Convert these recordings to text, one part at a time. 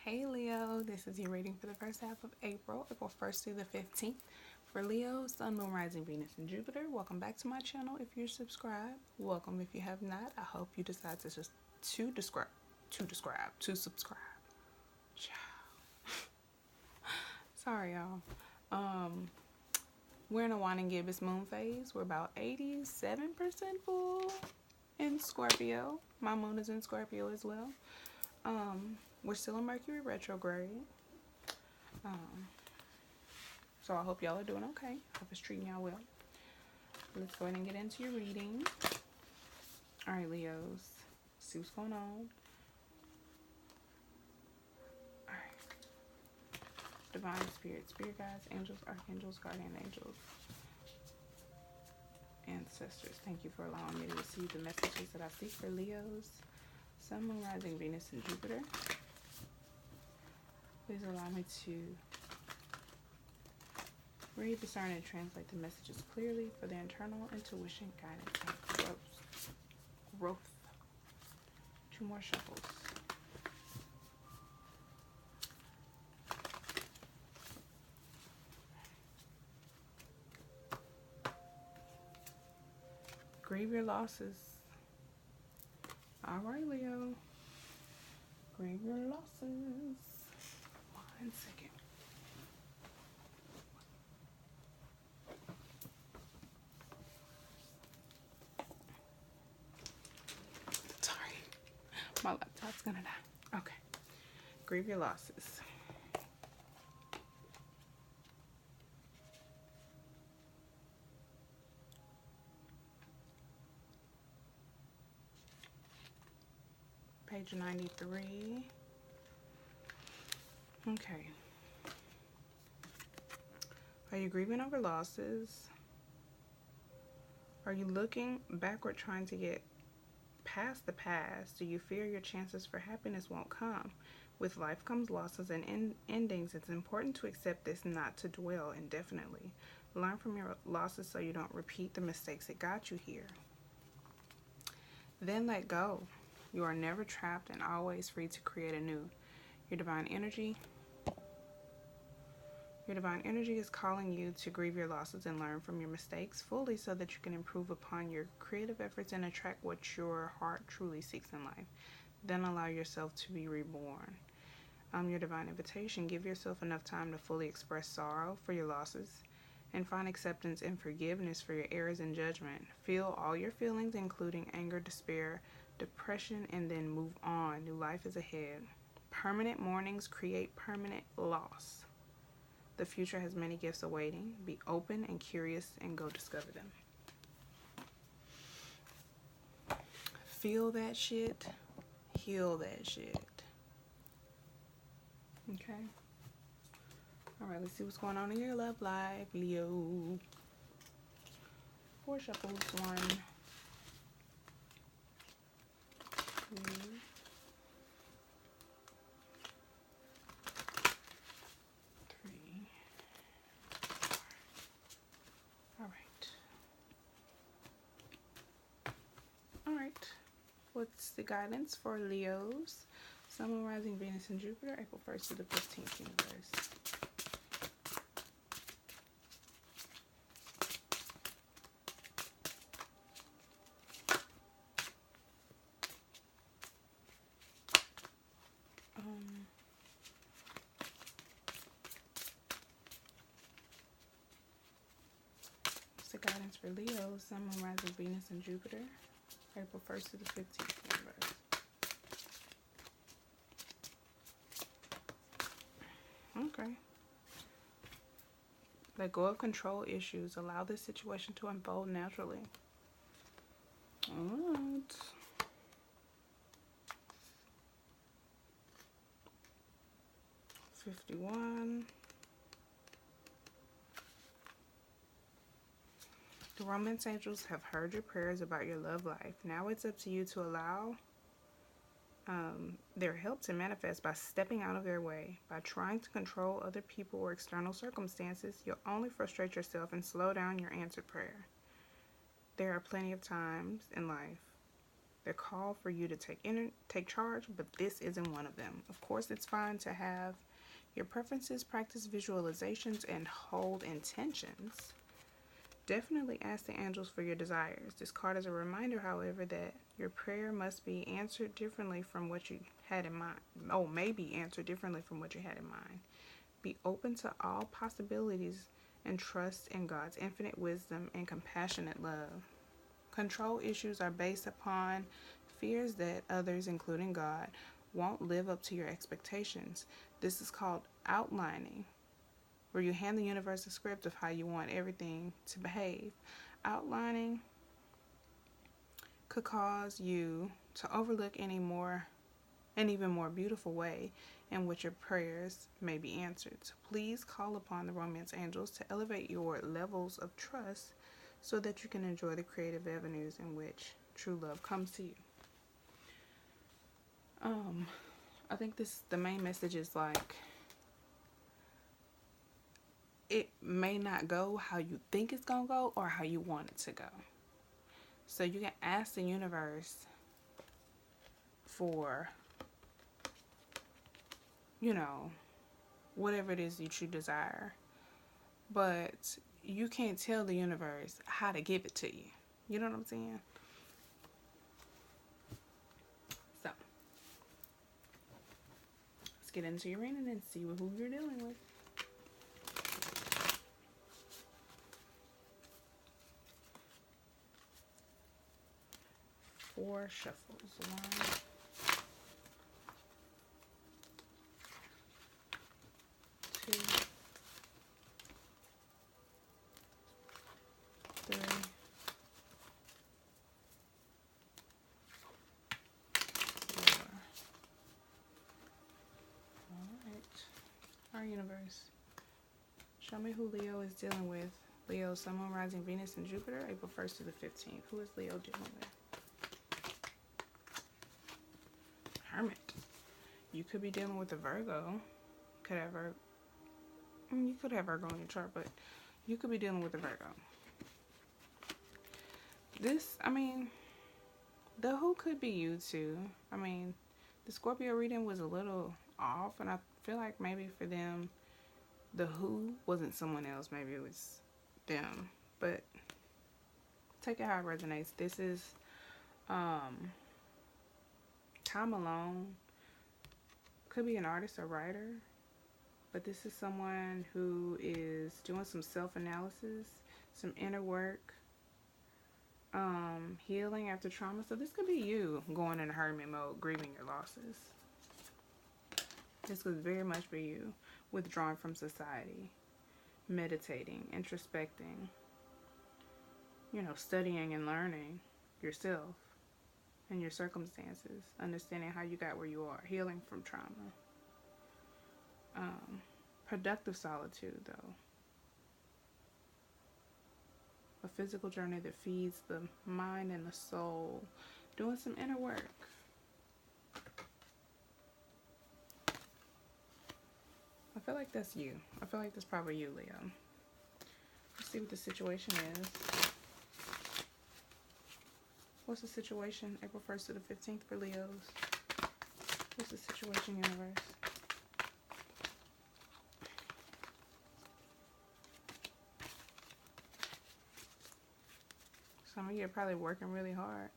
Hey Leo, this is your reading for the first half of April 1st through the 15th. For Leo, Sun, Moon, Rising, Venus, and Jupiter. Welcome back to my channel if you're subscribed. Welcome if you have not. I hope you decide to subscribe. Ciao. Sorry, y'all. We're in a wine and gibbous moon phase. We're about 87% full in Scorpio. My moon is in Scorpio as well. We're still in Mercury retrograde. So I hope y'all are doing okay. Hope it's treating y'all well. Let's go ahead and get into your reading. Alright, Leos. See what's going on. Alright. Divine Spirit, Spirit Guides, Angels, Archangels, Guardian Angels, Ancestors. Thank you for allowing me to receive the messages that I seek for Leos. Sun, Moon, Rising, Venus, and Jupiter. Please allow me to read, discern, and translate the messages clearly for their internal intuition, guidance, and growth. 2 more shuffles. Grieve your losses. All right, Leo. Grieve your losses. 1 second. Sorry. My laptop's gonna die. Okay. Grieve your losses. Page 93. Okay. Are you grieving over losses? Are you looking backward trying to get past the past? Do you fear your chances for happiness won't come? With life comes losses and endings. It's important to accept this, not to dwell indefinitely. Learn from your losses so you don't repeat the mistakes that got you here. Then let go. You are never trapped and always free to create anew. Your divine energy is calling you to grieve your losses and learn from your mistakes fully so that you can improve upon your creative efforts and attract what your heart truly seeks in life. Then allow yourself to be reborn. Your divine invitation, give yourself enough time to fully express sorrow for your losses and find acceptance and forgiveness for your errors and judgment. Feel all your feelings, including anger, despair, depression, and then move on. New life is ahead. Permanent mournings create permanent loss. The future has many gifts awaiting. Be open and curious and go discover them. Feel that shit. Heal that shit. Okay. Alright, let's see what's going on in your love life, Leo. 4 shuffles. 1, 2, 3, 4. Alright. What's the guidance for Leos? Sun, Moon, Rising, Venus, and Jupiter, April 1st to the 15th, universe. What's the guidance for Leos? Sun, Moon, Rising, Venus, and Jupiter, April 1st to the 15th, universe. Okay. Let go of control issues. Allow this situation to unfold naturally. Alright. $51. The romance angels have heard your prayers about your love life. Now it's up to you to allow their help to manifest by stepping out of their way. By trying to control other people or external circumstances, you'll only frustrate yourself and slow down your answered prayer. There are plenty of times in life They're called for you to take charge, but this isn't one of them. Of course, it's fine to have your preferences, practice visualizations, and hold intentions. Definitely ask the angels for your desires. This card is a reminder, however, that your prayer must be answered differently from what you had in mind. Oh, maybe answered differently from what you had in mind. Be open to all possibilities and trust in God's infinite wisdom and compassionate love. Control issues are based upon fears that others, including God, won't live up to your expectations. This is called outlining, where you hand the universe a script of how you want everything to behave. Outlining could cause you to overlook an even more beautiful way in which your prayers may be answered. So please call upon the romance angels to elevate your levels of trust so that you can enjoy the creative avenues in which true love comes to you. I think the main message is like, it may not go how you think it's gonna go or how you want it to go. So you can ask the universe for, whatever it is that you desire. But you can't tell the universe how to give it to you. You know what I'm saying? So, let's get into your reading and see who you're dealing with. Four shuffles. 1, 2, 3, 4. Alright. Our universe. Show me who Leo is dealing with. Leo, Sun, Moon, Rising, Venus, and Jupiter, April 1st to the 15th. Who is Leo dealing with? Hermit. You could be dealing with a Virgo. You could have Virgo in your chart, but you could be dealing with a Virgo. The who could be you too. The Scorpio reading was a little off, and I feel like maybe for them, the who wasn't someone else. Maybe it was them. But take it how it resonates. This is time alone. Could be an artist or writer, but this is someone who is doing some self-analysis, some inner work, healing after trauma. So this could be you going in a hermit mode, grieving your losses. This could very much be you withdrawing from society, meditating, introspecting, studying and learning yourself and your circumstances, understanding how you got where you are, healing from trauma. Productive solitude, though. A physical journey that feeds the mind and the soul. Doing some inner work. I feel like that's you. I feel like that's probably you, Leo. Let's see what the situation is. What's the situation April 1st to the 15th for Leos? What's the situation, universe? Some of you are probably working really hard.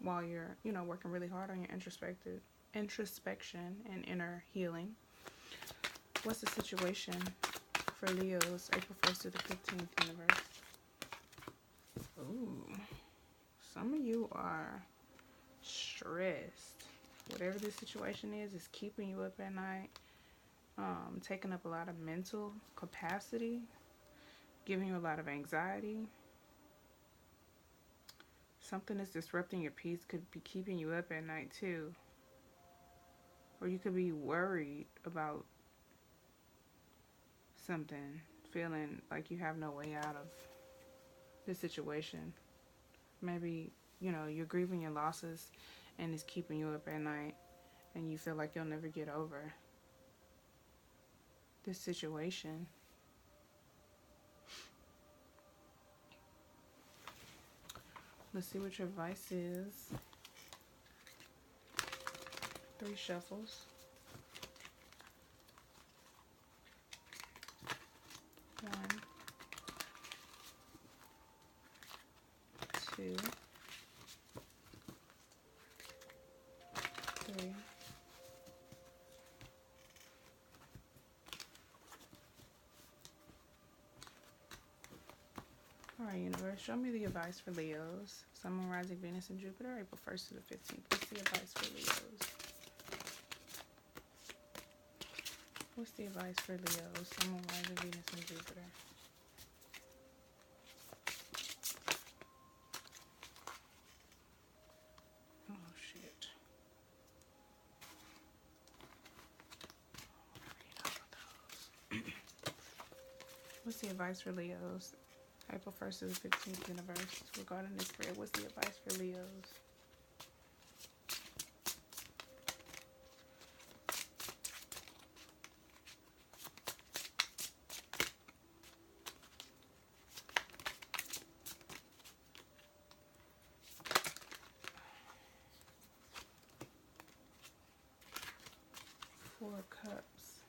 While you're, working really hard on your introspection and inner healing. What's the situation for Leos April 1st to the 15th, universe? Ooh, some of you are stressed. Whatever this situation is keeping you up at night, taking up a lot of mental capacity, giving you a lot of anxiety. Something that's disrupting your peace could be keeping you up at night too. Or you could be worried about something, feeling like you have no way out of this situation. Maybe, you're grieving your losses and it's keeping you up at night and you feel like you'll never get over this situation. Let's see what your advice is. 3 shuffles. 1, 2, 3. Alright, universe, show me the advice for Leos. Sun, Moon, Rising, Venus, and Jupiter, April 1st to the 15th. What's the advice for Leos? What's the advice for Leos? Sun, Moon, Rising, Venus, and Jupiter. Oh, shit. What's the advice for Leos? April 1st to the 15th, universe. Regarding this spread, what's the advice for Leos? Four of Cups.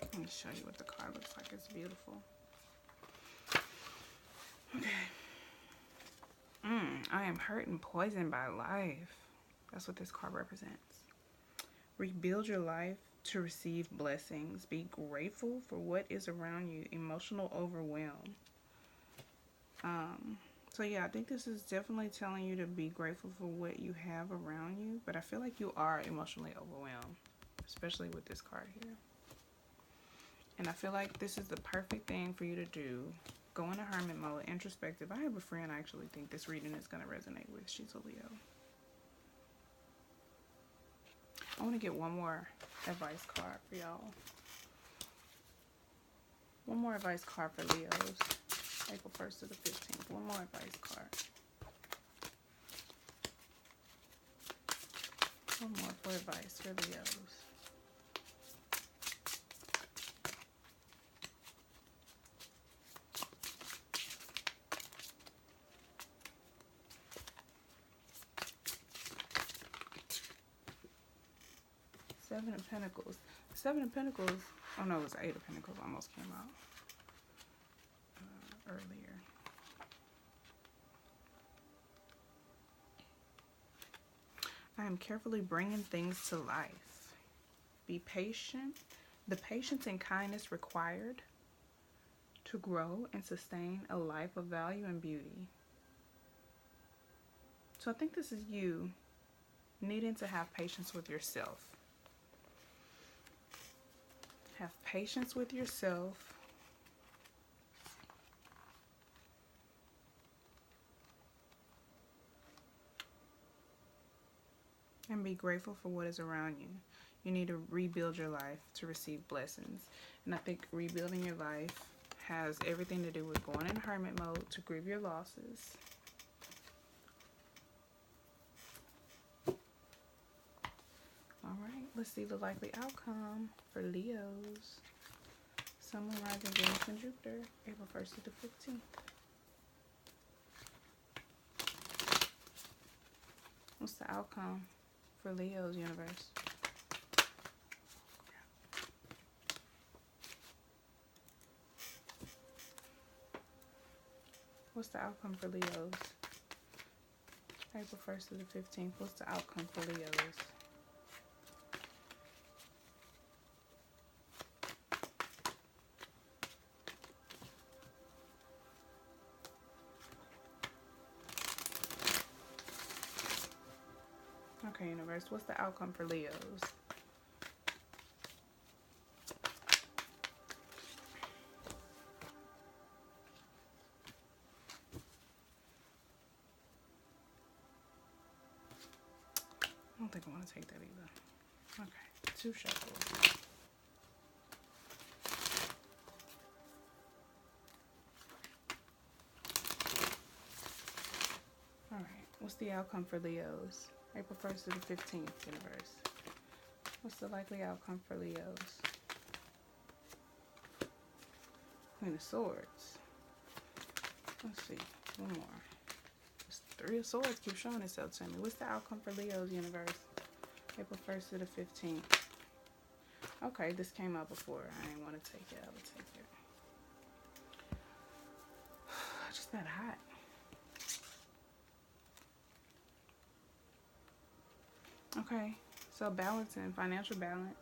Let me show you what the card looks like. It's beautiful. Okay. I am hurt and poisoned by life. That's what this card represents. Rebuild your life to receive blessings. Be grateful for what is around you. Emotional overwhelm. So yeah, I think this is definitely telling you to be grateful for what you have around you. But I feel like you are emotionally overwhelmed, especially with this card here. And I feel like this is the perfect thing for you to do. Go into hermit mode, introspective. I have a friend I actually think this reading is going to resonate with. She's a Leo. I want to get one more advice card for y'all. One more advice card for Leos. April 1st to the 15th. One more advice card. One more for advice for Leos. Seven of Pentacles. Seven of Pentacles. Oh no, it was 8 of Pentacles. Almost came out earlier. I am carefully bringing things to life. Be patient. The patience and kindness required to grow and sustain a life of value and beauty. So I think this is you needing to have patience with yourself. Have patience with yourself. And be grateful for what is around you. You need to rebuild your life to receive blessings. And I think rebuilding your life has everything to do with going in hermit mode to grieve your losses. Alright, let's see the likely outcome for Leos. Sun, Moon, Rising, Venus, and Jupiter, April 1st to the 15th. What's the outcome for Leos, universe? What's the outcome for Leos? April 1st to the 15th. What's the outcome for Leos? Okay, universe, what's the outcome for Leos? I don't think I want to take that either. Okay, 2 shuffles. Alright, what's the outcome for Leos? April 1st to the 15th, universe. What's the likely outcome for Leos? Queen of Swords. Let's see. One more. This Three of Swords keeps showing itself to me. What's the outcome for Leo's universe? April 1st to the 15th. Okay, this came up before. I didn't want to take it. I would take it. Just that hot. Okay, so balancing, financial balance.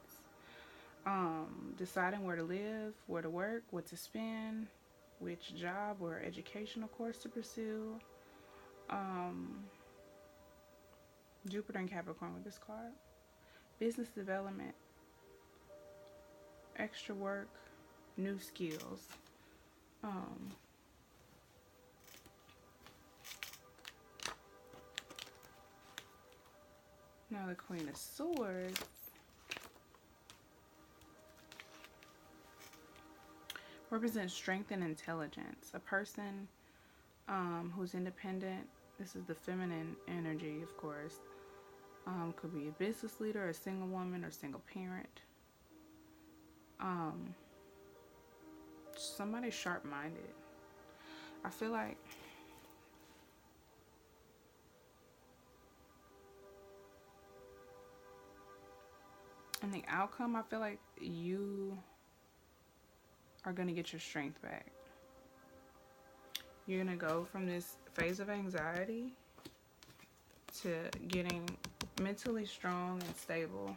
Deciding where to live, where to work, what to spend, which job or educational course to pursue. Jupiter and Capricorn with this card. Business development, extra work, new skills. Now the Queen of Swords. Represents strength and intelligence. A person who's independent. This is the feminine energy, of course. Could be a business leader, a single woman, or single parent. Somebody sharp-minded. I feel like in the outcome, I feel like you are going to get your strength back. You're going to go from this phase of anxiety to getting mentally strong and stable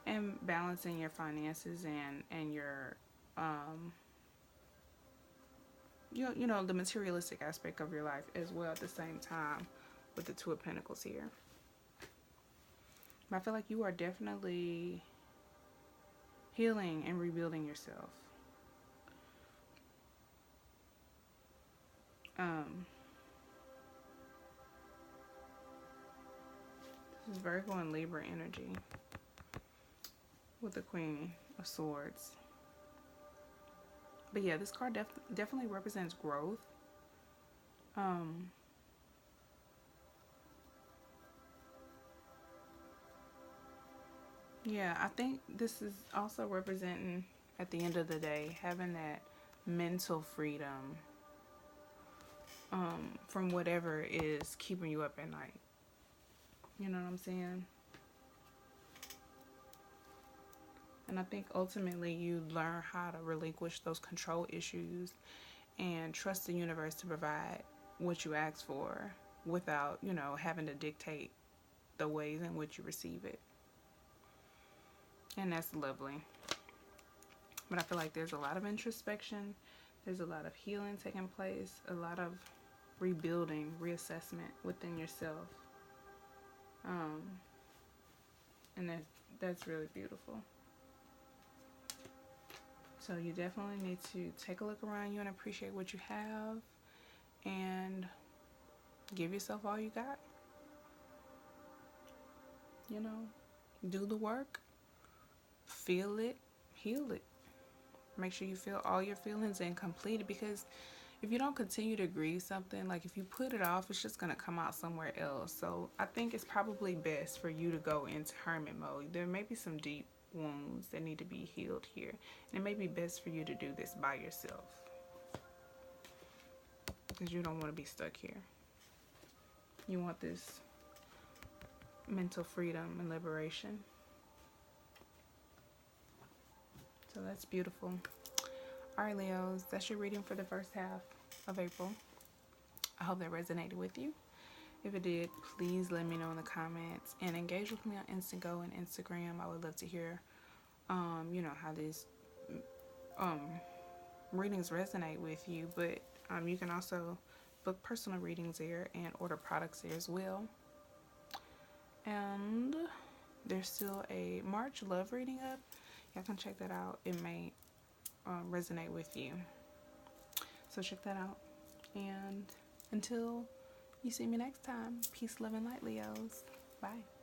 and balancing your finances and your you know the materialistic aspect of your life as well at the same time with the Two of Pentacles here. But I feel like you are definitely healing and rebuilding yourself. This is Virgo and Libra energy with the Queen of Swords. But yeah, this card definitely represents growth. Yeah, I think this is also representing, at the end of the day, having that mental freedom from whatever is keeping you up at night. You know what I'm saying? And I think ultimately you learn how to relinquish those control issues and trust the universe to provide what you ask for without, you know, having to dictate the ways in which you receive it. And that's lovely. But I feel like there's a lot of introspection. There's a lot of healing taking place. A lot of rebuilding, reassessment within yourself. And that's really beautiful. So you definitely need to take a look around you and appreciate what you have. And give yourself all you got. You know, do the work. Feel it, heal it. Make sure you feel all your feelings and complete it, because if you don't continue to grieve something, like if you put it off, it's just going to come out somewhere else. So I think it's probably best for you to go into hermit mode. There may be some deep wounds that need to be healed here. And it may be best for you to do this by yourself, because you don't want to be stuck here. You want this mental freedom and liberation. So that's beautiful. Alright, Leos, that's your reading for the first half of April. I hope that resonated with you. If it did, please let me know in the comments and engage with me on Instantgo and Instagram. I would love to hear you know, how these readings resonate with you. But you can also book personal readings there and order products there as well. And there's still a March love reading up. Y'all can check that out. It may resonate with you. So check that out. And until you see me next time, peace, love, and light, Leos. Bye.